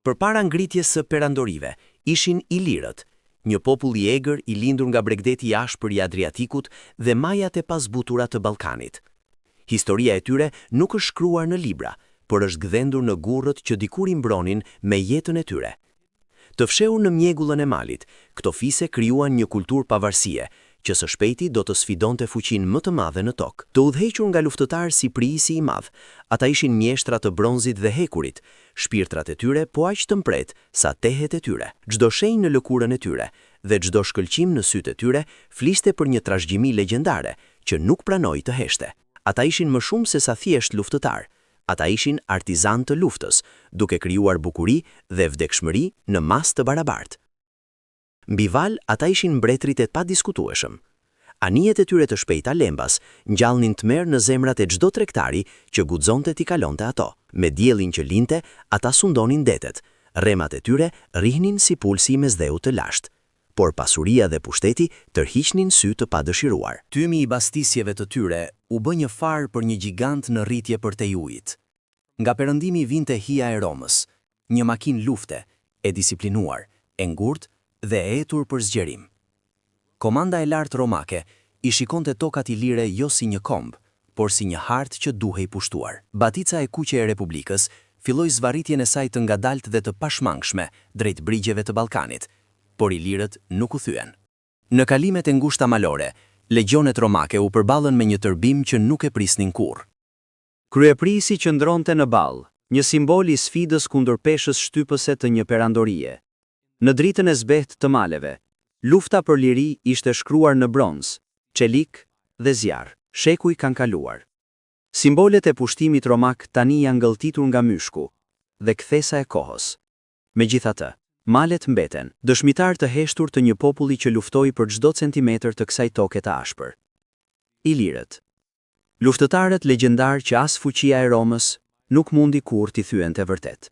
Përpara ngritjes së perandorive, ishin ilirët, një popull i egër i lindur nga bregdeti i ashpër i Adriatikut dhe majat e pasbutura të Ballkanit. Historia e tyre nuk është shkruar në libra, por është gdhendur në gurrët që dikur i mbronin me jetën e tyre. Të fshehur në mjegullën e malit, këto fise krijuan një kulturë pavarësie, që së shpejti do të sfidonte fuqinë më të madhe në tokë. Të udhëhequr nga luftëtarë si Priisi i Madh, ata ishin mjeshtra të bronzit dhe hekurit, shpirtrat e tyre po aq të mpret sa tehet e tyre. Çdo shenjë në lëkurën e tyre dhe çdo shkëlqim në sytë e tyre fliste për një trashëgimi legjendare që nuk pranoi të heshte. Ata ishin më shumë se sa thjesht luftëtar. Ata ishin artizan të luftës, duke krijuar bukuri dhe vdekshmëri në mas të barabartë. Mbi val, ata ishin mbretërit e padiskutueshëm. Anijet e tyre të shpejta lembas ngjallnin tmerr në zemrat e çdo tregtari që guxonte t'i kalonte ato. Me diellin që linte, ata sundonin detet. Rremat e tyre rrihnin si pulsi i mesdheu të lashtë, por pasuria dhe pushteti tërhiqnin sy të padëshiruar. Tymi i bastisjeve të tyre u bë një far për një gjigant në rritje përtej ujit. Nga perëndimi vinte hija e Romës, një makinë lufte, e disiplinuar, e ngurtë dhe e etur për zgjerim. Komanda e lartë romake i shikonte tokat ilire jo si një komb, por si një hartë që duhej pushtuar. Batica e kuqe e Republikës filloi zvarritjen e saj të ngadalt dhe të pashmangshme drejt brigjeve të Ballkanit, por ilirët nuk u thyen. Në kalimet e ngushta malore, legionet romake u përballën me një tërbim që nuk e prisnin kurrë. Kryeprisi qëndronte në ball, një simbol i sfidës kundër peshës shtypëse të një perandorie. Në dritën e zbehtë të maleve, lufta për liri ishte shkruar në bronz, çelik dhe zjarr. Shekuj kanë kaluar. Simbolet e pushtimit romak tani janë ngëlltitur nga myshku dhe kthesa e kohës. Megjithatë, malet mbeten, dëshmitar të heshtur të një populli që luftoi për çdo centimetër të kësaj toke të ashpër. Ilirët. Luftëtarët legjendar që as fuqia e Romës nuk mundi kurrë t'i thyente vërtet.